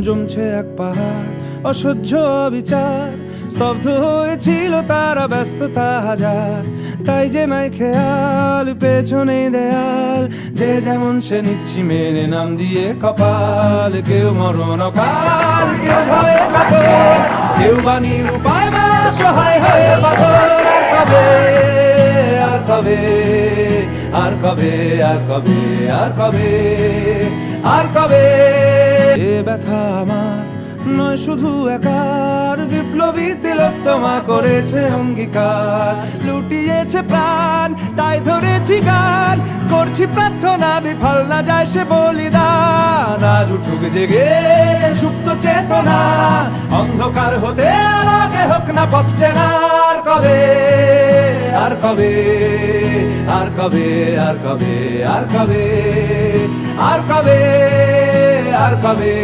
জমছে এক পাহাড় অসহ্য বিচার, স্তব্ধ হয়েছিল তারা ব্যস্ততা হাজার। তাই যে নাই খেয়াল পেছনে দেয়াল, যে যেমন সে নিচ্ছি মেনে নাম দিয়ে কপাল। কেউ মরণ অকাল, কেউ ভয়ে কাতর, কেউ বাণী উপায় মা সহায় হয়ে পাথর। আর কবে, আর কবে, আর কবে, আর কবে, আর কবে, আর কবে। এ ব্যথা আমার নয় শুধু একার, বিপ্লবী তিলোত্তমা করেছে অঙ্গীকার। লুটিয়েছে প্রাণ তাই ধরেছি গান, করছি প্রার্থনা বিফল না যায় সে বলিদান। আজ উঠুক জেগে সুপ্ত চেতনা, অন্ধকার হতে আলোকে হোক না পথ চেনা। আর কবে, আর কবে, আর কবে, আর কবে, আর কবে, আর কবে, আর কবে।